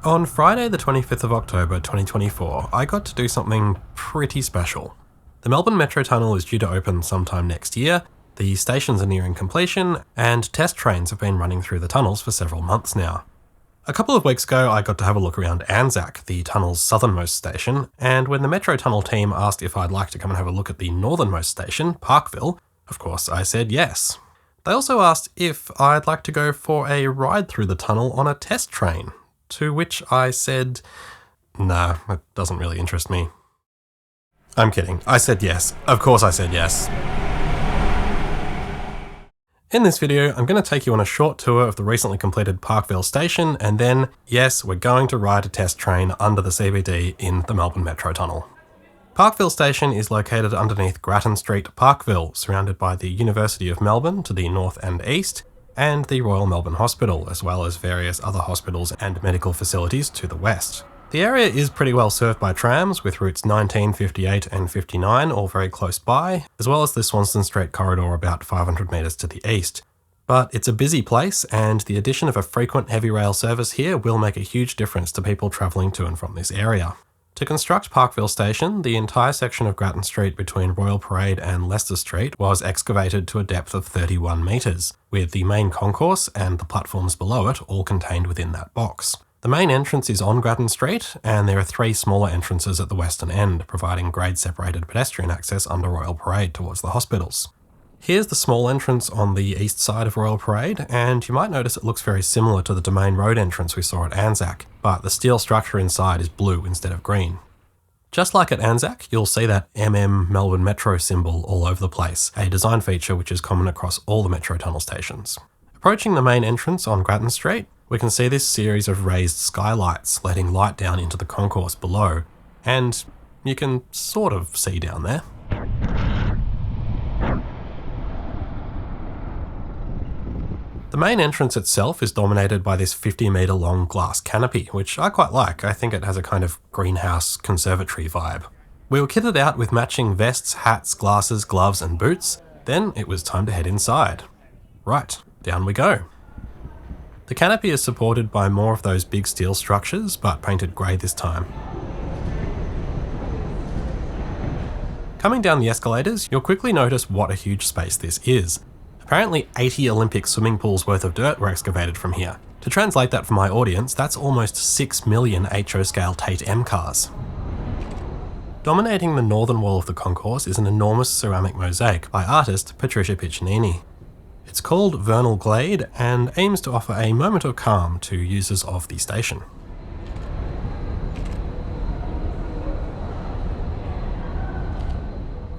On Friday the 25th of October 2024, I got to do something pretty special. The Melbourne Metro Tunnel is due to open sometime next year, the stations are nearing completion, and test trains have been running through the tunnels for several months now. A couple of weeks ago, I got to have a look around Anzac, the tunnel's southernmost station, and when the Metro Tunnel team asked if I'd like to come and have a look at the northernmost station, Parkville, of course I said yes. They also asked if I'd like to go for a ride through the tunnel on a test train, to which I said, nah, it doesn't really interest me. I'm kidding, I said yes. Of course I said yes. In this video, I'm going to take you on a short tour of the recently completed Parkville station, and then, yes, we're going to ride a test train under the CBD in the Melbourne Metro Tunnel. Parkville station is located underneath Grattan Street, Parkville, surrounded by the University of Melbourne to the north and east, and the Royal Melbourne Hospital, as well as various other hospitals and medical facilities to the west. The area is pretty well served by trams, with routes 19, 58 and 59 all very close by, as well as the Swanston Street corridor about 500 metres to the east. But it's a busy place, and the addition of a frequent heavy rail service here will make a huge difference to people travelling to and from this area. To construct Parkville Station, the entire section of Grattan Street between Royal Parade and Leicester Street was excavated to a depth of 31 metres, with the main concourse and the platforms below it all contained within that box. The main entrance is on Grattan Street, and there are 3 smaller entrances at the western end, providing grade-separated pedestrian access under Royal Parade towards the hospitals. Here's the small entrance on the east side of Royal Parade, and you might notice it looks very similar to the Domain Road entrance we saw at Anzac, but the steel structure inside is blue instead of green. Just like at Anzac, you'll see that Melbourne Metro symbol all over the place, a design feature which is common across all the Metro Tunnel stations. Approaching the main entrance on Grattan Street, we can see this series of raised skylights letting light down into the concourse below, and you can sort of see down there. The main entrance itself is dominated by this 50-metre long glass canopy, which I quite like. I think it has a kind of greenhouse conservatory vibe. We were kitted out with matching vests, hats, glasses, gloves and boots. Then it was time to head inside. Right, down we go. The canopy is supported by more of those big steel structures, but painted grey this time. Coming down the escalators, you'll quickly notice what a huge space this is. Apparently 80 Olympic swimming pools worth of dirt were excavated from here. To translate that for my audience, that's almost 6 million HO-scale Tate M cars. Dominating the northern wall of the concourse is an enormous ceramic mosaic by artist Patricia Piccinini. It's called Vernal Glade and aims to offer a moment of calm to users of the station.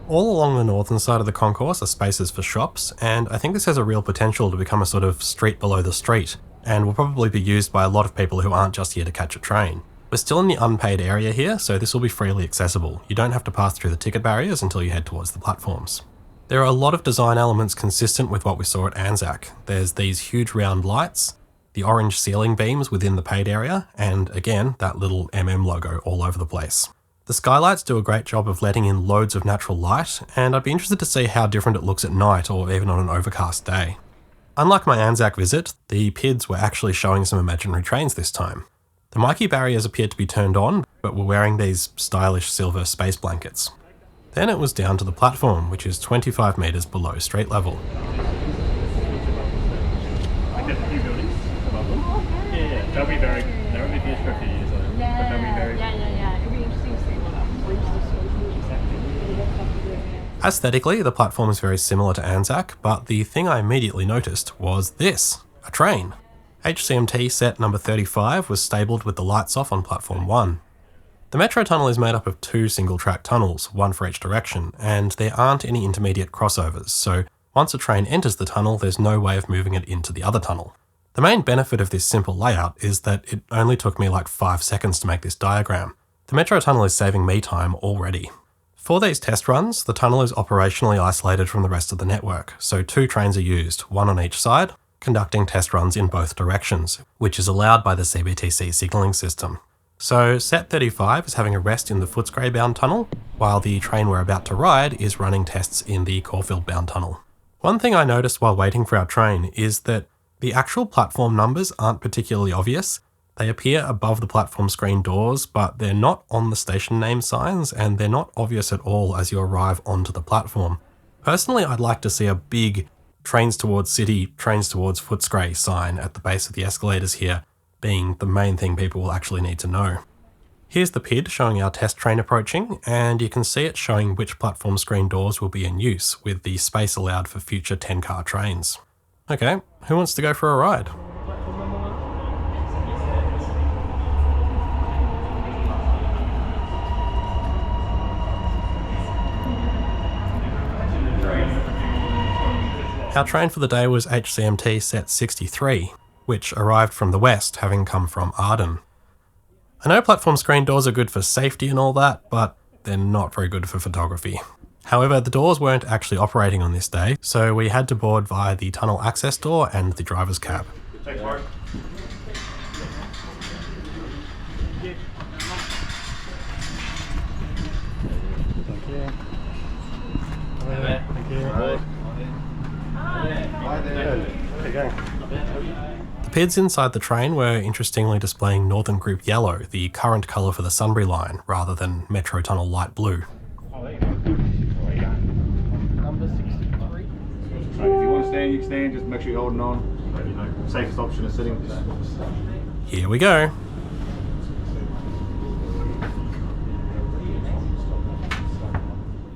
All along the northern side of the concourse are spaces for shops, and I think this has a real potential to become a sort of street below the street, and will probably be used by a lot of people who aren't just here to catch a train. We're still in the unpaid area here, so this will be freely accessible. You don't have to pass through the ticket barriers until you head towards the platforms. There are a lot of design elements consistent with what we saw at Anzac. There's these huge round lights, the orange ceiling beams within the paid area, and again, that little logo all over the place. The skylights do a great job of letting in loads of natural light, and I'd be interested to see how different it looks at night or even on an overcast day. Unlike my Anzac visit, the PIDs were actually showing some imaginary trains this time. The Mikey barriers appeared to be turned on, but were wearing these stylish silver space blankets. Then it was down to the platform, which is 25 metres below street level. They'll be finished for a few years later. But they'll be very... It'll be interesting to see what Aesthetically, the platform is very similar to Anzac, but the thing I immediately noticed was this, a train. HCMT set number 35 was stabled with the lights off on platform 1. The Metro Tunnel is made up of 2 single-track tunnels, one for each direction, and there aren't any intermediate crossovers, so once a train enters the tunnel, there's no way of moving it into the other tunnel. The main benefit of this simple layout is that it only took me like 5 seconds to make this diagram. The Metro Tunnel is saving me time already. For these test runs, the tunnel is operationally isolated from the rest of the network, so 2 trains are used, one on each side, conducting test runs in both directions, which is allowed by the CBTC signalling system. So set 35 is having a rest in the Footscray bound tunnel, while the train we're about to ride is running tests in the Caulfield bound tunnel. One thing I noticed while waiting for our train is that the actual platform numbers aren't particularly obvious. They appear above the platform screen doors, but they're not on the station name signs, and they're not obvious at all as you arrive onto the platform. Personally, I'd like to see a big trains towards city, trains towards Footscray sign at the base of the escalators here, being the main thing people will actually need to know. Here's the PID showing our test train approaching, and you can see it showing which platform screen doors will be in use, with the space allowed for future 10-car trains. Okay, who wants to go for a ride? Our train for the day was HCMT set 63, which arrived from the west, having come from Arden. I know platform screen doors are good for safety and all that, but they're not very good for photography. However, the doors weren't actually operating on this day, so we had to board via the tunnel access door and the driver's cab. Thanks, Mark. Thank you. Thank you. All right. Hi there. The PIDs inside the train were interestingly displaying Northern Group Yellow, the current colour for the Sunbury line, rather than Metro Tunnel Light Blue. Oh, there you go. Number 63. If you want to stand, you can stand. Just make sure you're holding on. Safest option is sitting. Here we go.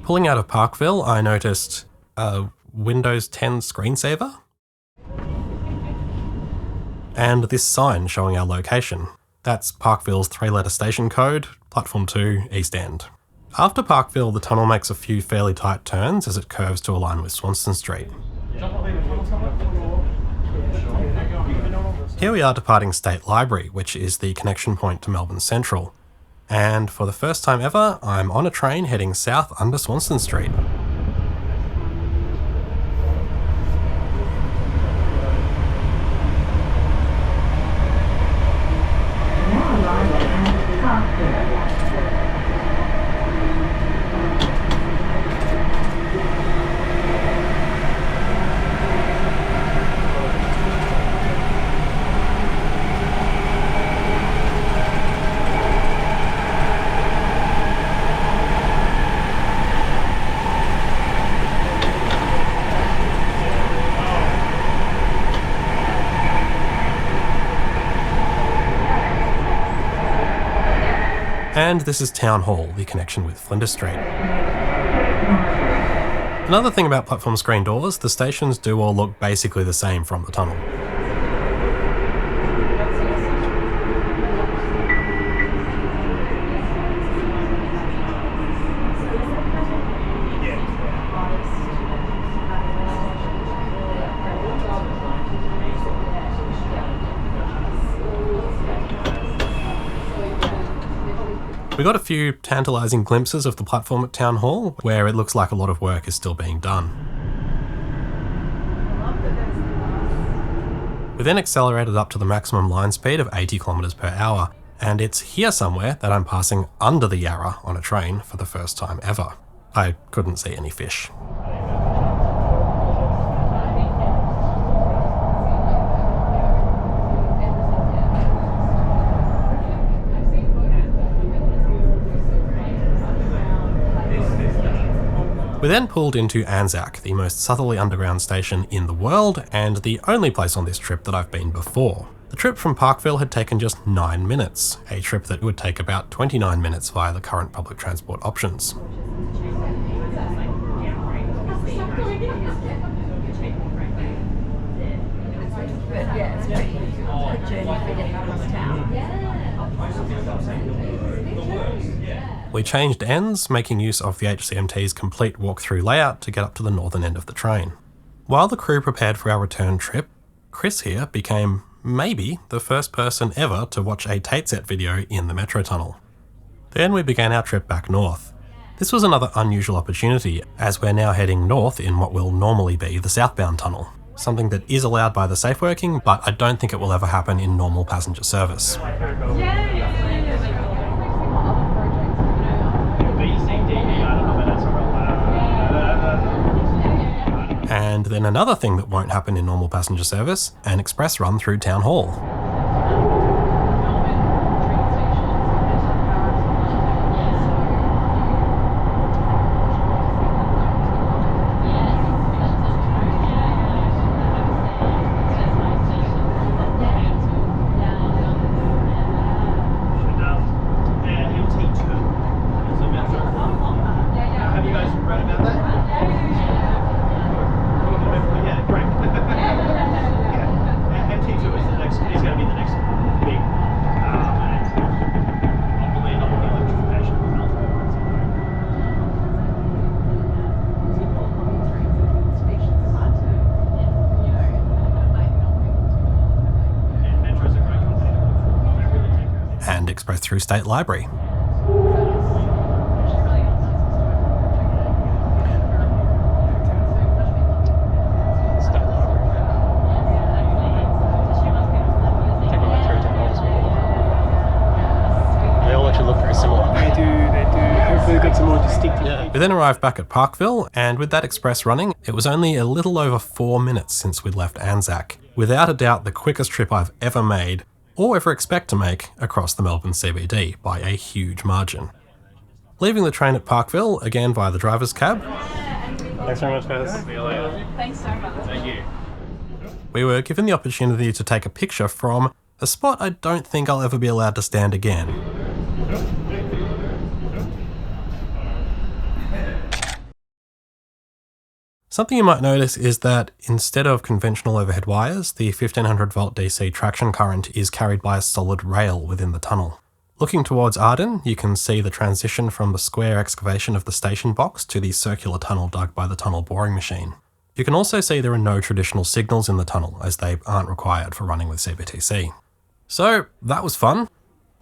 Pulling out of Parkville, I noticed a Windows 10 screensaver and this sign showing our location. That's Parkville's 3-letter station code, Platform 2, East End. After Parkville, the tunnel makes a few fairly tight turns as it curves to align with Swanston Street. Here we are departing State Library, which is the connection point to Melbourne Central. And for the first time ever, I'm on a train heading south under Swanston Street. And this is Town Hall, the connection with Flinders Street. Another thing about platform screen doors, the stations do all look basically the same from the tunnel. We got a few tantalising glimpses of the platform at Town Hall, where it looks like a lot of work is still being done. We then accelerated up to the maximum line speed of 80 kilometres per hour, and it's here somewhere that I'm passing under the Yarra on a train for the first time ever. I couldn't see any fish. We then pulled into Anzac, the most southerly underground station in the world, and the only place on this trip that I've been before. The trip from Parkville had taken just 9 minutes, a trip that would take about 29 minutes via the current public transport options. We changed ends, making use of the HCMT's complete walk-through layout to get up to the northern end of the train. While the crew prepared for our return trip, Chris here became maybe the first person ever to watch a Tateset video in the Metro Tunnel. Then we began our trip back north. This was another unusual opportunity, as we're now heading north in what will normally be the southbound tunnel, something that is allowed by the safe working, but I don't think it will ever happen in normal passenger service. And then another thing that won't happen in normal passenger service, an express run through Town Hall. and Express through State Library. We then arrived back at Parkville, and with that express running, it was only a little over 4 minutes since we'd left Anzac. Without a doubt the quickest trip I've ever made, or ever expect to make, across the Melbourne CBD by a huge margin. Leaving the train at Parkville, again via the driver's cab. Thanks very much, guys. See you later. Thanks so much. Thank you. We were given the opportunity to take a picture from a spot I don't think I'll ever be allowed to stand again. Something you might notice is that instead of conventional overhead wires, the 1500 volt DC traction current is carried by a solid rail within the tunnel. Looking towards Arden, you can see the transition from the square excavation of the station box to the circular tunnel dug by the tunnel boring machine. You can also see there are no traditional signals in the tunnel, as they aren't required for running with CBTC. So that was fun.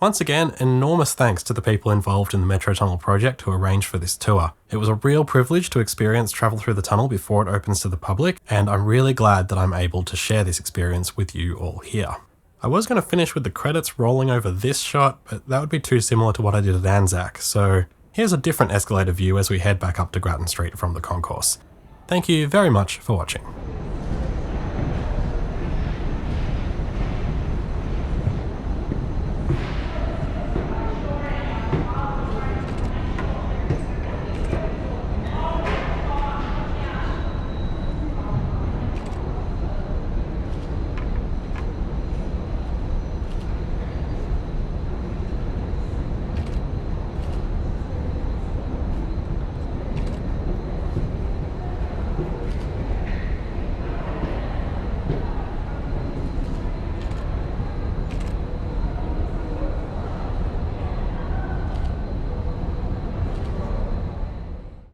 Once again, enormous thanks to the people involved in the Metro Tunnel project who arranged for this tour. It was a real privilege to experience travel through the tunnel before it opens to the public, and I'm really glad that I'm able to share this experience with you all here. I was going to finish with the credits rolling over this shot, but that would be too similar to what I did at Anzac, so here's a different escalator view as we head back up to Grattan Street from the concourse. Thank you very much for watching.